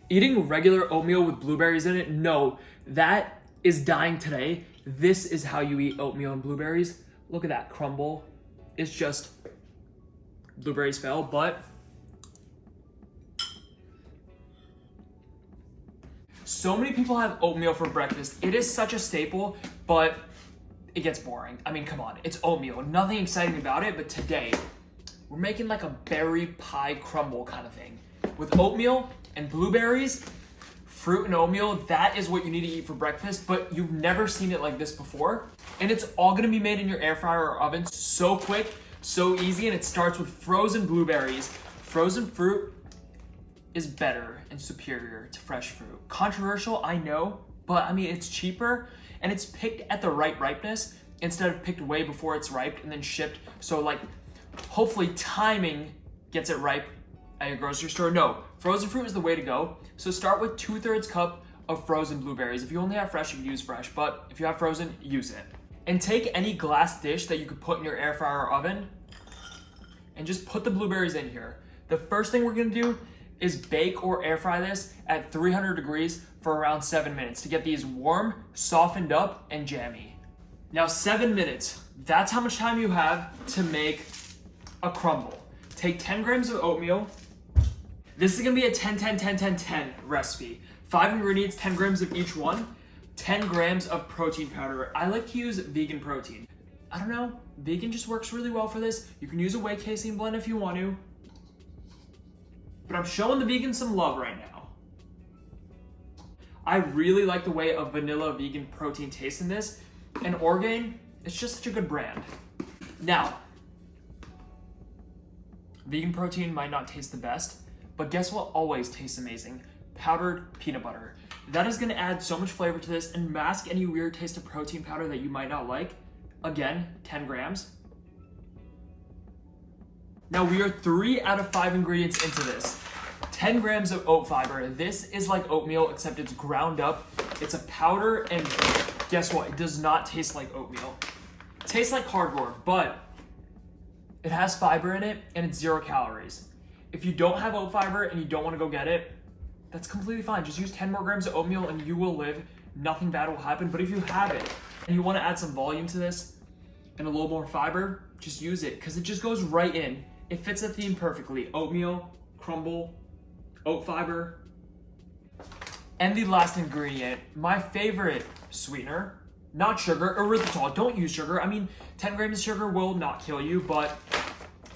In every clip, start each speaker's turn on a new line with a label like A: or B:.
A: Eating regular oatmeal with blueberries in it, no, that is dying today. This is how you eat oatmeal and blueberries. Look at that crumble. It's just blueberries fell, but so many people have oatmeal for breakfast. It is such a staple, but it gets boring. I mean, come on, it's oatmeal. Nothing exciting about it, but today we're making like a berry pie crumble kind of thing. With oatmeal and blueberries, fruit and oatmeal, that is what you need to eat for breakfast, but you've never seen it like this before. And it's all gonna be made in your air fryer or oven. So quick, so easy, and it starts with frozen blueberries. Frozen fruit is better and superior to fresh fruit. Controversial, I know, but I mean, it's cheaper and it's picked at the right ripeness instead of picked way before it's ripe and then shipped. So like, hopefully timing gets it ripe at your grocery store. No, frozen fruit is the way to go. So start with 2/3 cup of frozen blueberries. If you only have fresh, you can use fresh, but if you have frozen, use it. And take any glass dish that you could put in your air fryer or oven and just put the blueberries in here. The first thing we're gonna do is bake or air fry this at 300 degrees for around 7 minutes to get these warm, softened up, and jammy. Now 7 minutes, that's how much time you have to make a crumble. Take 10 grams of oatmeal. This is gonna be a 10-10-10-10-10 recipe. 5 ingredients, 10 grams of each one, 10 grams of protein powder. I like to use vegan protein. I don't know, vegan just works really well for this. You can use a whey casein blend if you want to, but I'm showing the vegans some love right now. I really like the way a vanilla vegan protein tastes in this, and Orgain, it's just such a good brand. Now, vegan protein might not taste the best, but guess what always tastes amazing? Powdered peanut butter. That is gonna add so much flavor to this and mask any weird taste of protein powder that you might not like. Again, 10 grams. Now we are 3 out of 5 ingredients into this. 10 grams of oat fiber. This is like oatmeal, except it's ground up. It's a powder, and guess what? It does not taste like oatmeal. It tastes like cardboard, but it has fiber in it and it's 0 calories. If you don't have oat fiber and you don't wanna go get it, that's completely fine. Just use 10 more grams of oatmeal and you will live. Nothing bad will happen. But if you have it and you wanna add some volume to this and a little more fiber, just use it because it just goes right in. It fits the theme perfectly. Oatmeal, crumble, oat fiber. And the last ingredient, my favorite sweetener, not sugar, erythritol. Don't use sugar. I mean, 10 grams of sugar will not kill you, but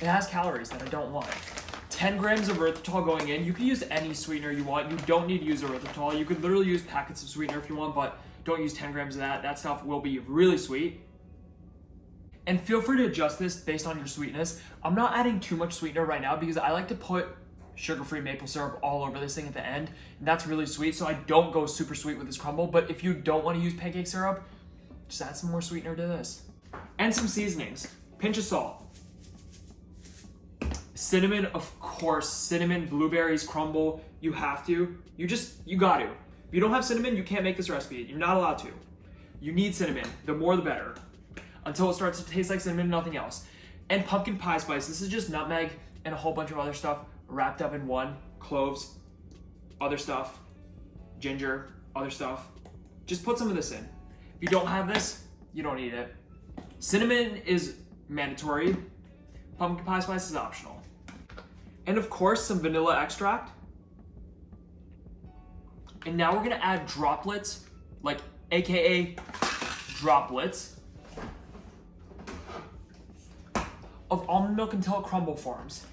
A: it has calories that I don't want. 10 grams of erythritol going in. You can use any sweetener you want. You don't need to use erythritol. You could literally use packets of sweetener if you want, but don't use 10 grams of that. That stuff will be really sweet. And feel free to adjust this based on your sweetness. I'm not adding too much sweetener right now because I like to put sugar-free maple syrup all over this thing at the end. And that's really sweet, so I don't go super sweet with this crumble. But if you don't want to use pancake syrup, just add some more sweetener to this. And some seasonings. Pinch of salt. Cinnamon, of course. Cinnamon, blueberries, crumble. You have to. You got to. If you don't have cinnamon, you can't make this recipe. You're not allowed to. You need cinnamon. The more the better. Until it starts to taste like cinnamon and nothing else. And pumpkin pie spice. This is just nutmeg and a whole bunch of other stuff wrapped up in one. Cloves, other stuff, ginger, other stuff. Just put some of this in. If you don't have this, you don't need it. Cinnamon is mandatory. Pumpkin pie spice is optional. And of course, some vanilla extract. And now we're gonna add droplets, like AKA droplets, of almond milk until it crumble forms.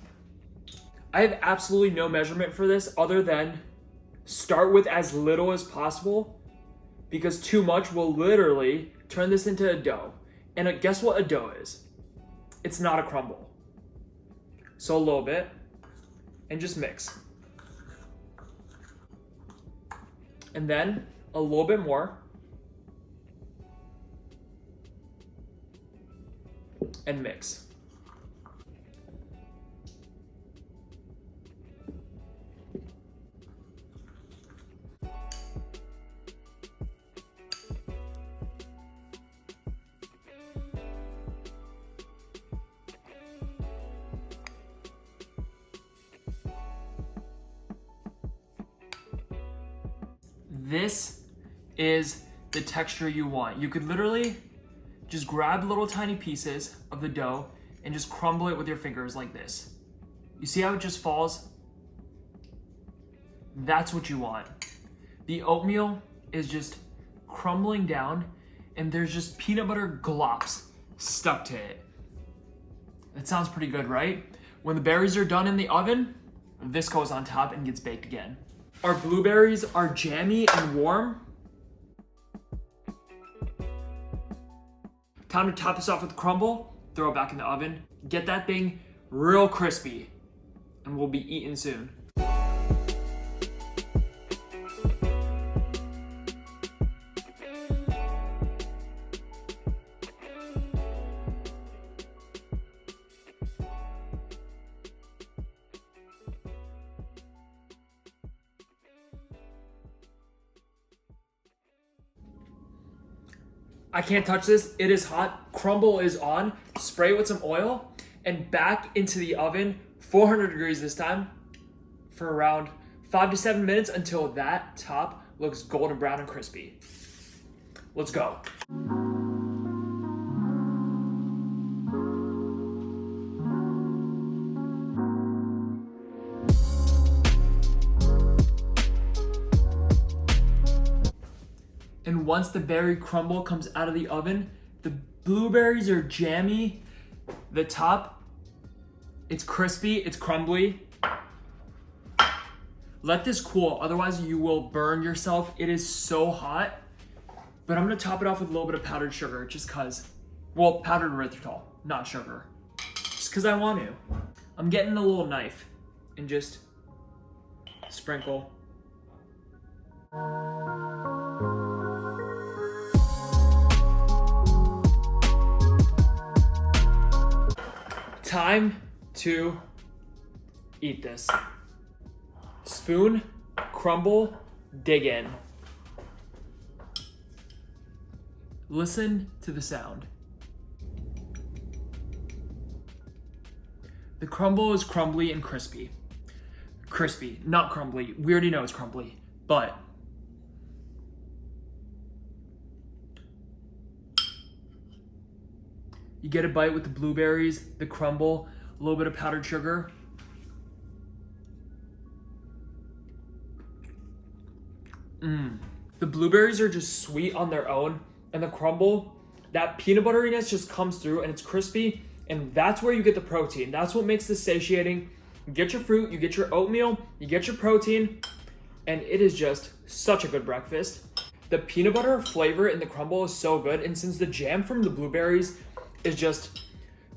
A: I have absolutely no measurement for this other than start with as little as possible because too much will literally turn this into a dough. And guess what a dough is? It's not a crumble. So a little bit and just mix. And then a little bit more and mix. This is the texture you want. You could literally just grab little tiny pieces of the dough and just crumble it with your fingers like this. You see how it just falls? That's what you want. The oatmeal is just crumbling down and there's just peanut butter glops stuck to it. That sounds pretty good, right? When the berries are done in the oven, this goes on top and gets baked again. Our blueberries are jammy and warm. Time to top this off with crumble, throw it back in the oven, get that thing real crispy, and we'll be eating soon. I can't touch this, it is hot. Crumble is on, spray it with some oil, and back into the oven, 400 degrees this time, for around 5 to 7 minutes until that top looks golden brown and crispy. Let's go. And once the berry crumble comes out of the oven, the blueberries are jammy. The top, it's crispy, it's crumbly. Let this cool, otherwise you will burn yourself. It is so hot. But I'm gonna top it off with a little bit of powdered sugar just cause, well, powdered erythritol, not sugar. Just cause I want to. I'm getting a little knife and just sprinkle. Time to eat this. Spoon, crumble, dig in. Listen to the sound. The crumble is crumbly and crispy. Crispy, not crumbly. We already know it's crumbly, but you get a bite with the blueberries, the crumble, a little bit of powdered sugar. The blueberries are just sweet on their own, and the crumble, that peanut butteriness just comes through and it's crispy, and that's where you get the protein. That's what makes this satiating. You get your fruit, you get your oatmeal, you get your protein, and it is just such a good breakfast. The peanut butter flavor in the crumble is so good, and since the jam from the blueberries is just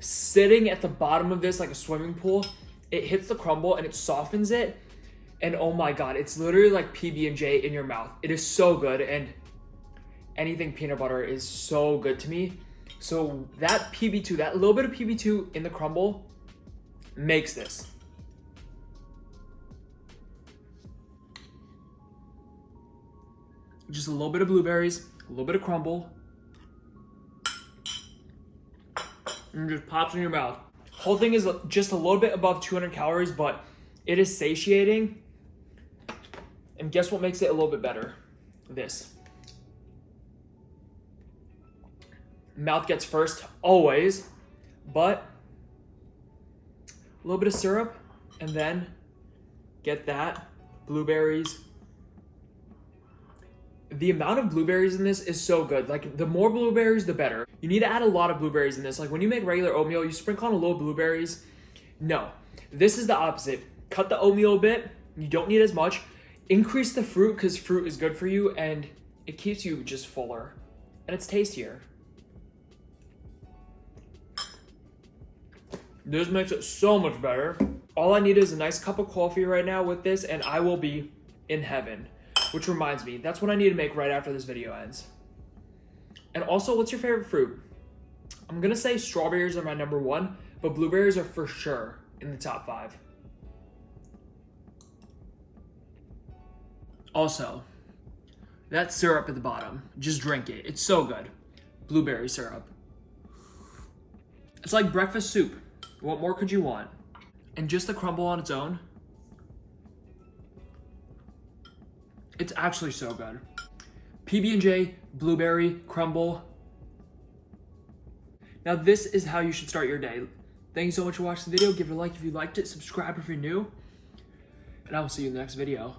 A: sitting at the bottom of this like a swimming pool, it hits the crumble and it softens it, and oh my god, it's literally like PB&J in your mouth. It is so good, and anything peanut butter is so good to me. So that PB2, that little bit of PB2 in the crumble makes this. Just a little bit of blueberries, a little bit of crumble, and it just pops in your mouth. Whole thing is just a little bit above 200 calories, but it is satiating. And guess what makes it a little bit better? This. Mouth gets first, always, but a little bit of syrup, and then get that, blueberries. The amount of blueberries in this is so good. Like, the more blueberries, the better. You need to add a lot of blueberries in this. Like, when you make regular oatmeal, you sprinkle on a little blueberries. No, this is the opposite. Cut the oatmeal a bit. You don't need as much. Increase the fruit, because fruit is good for you, and it keeps you just fuller. And it's tastier. This makes it so much better. All I need is a nice cup of coffee right now with this, and I will be in heaven. Which reminds me, that's what I need to make right after this video ends. And also, what's your favorite fruit? I'm gonna say strawberries are my number one, but blueberries are for sure in the top 5. Also, that syrup at the bottom, just drink it. It's so good. Blueberry syrup. It's like breakfast soup. What more could you want? And just the crumble on its own, It's actually so good. PB&J, blueberry, crumble. Now this is how you should start your day. Thank you so much for watching the video. Give it a like if you liked it. Subscribe if you're new. And I will see you in the next video.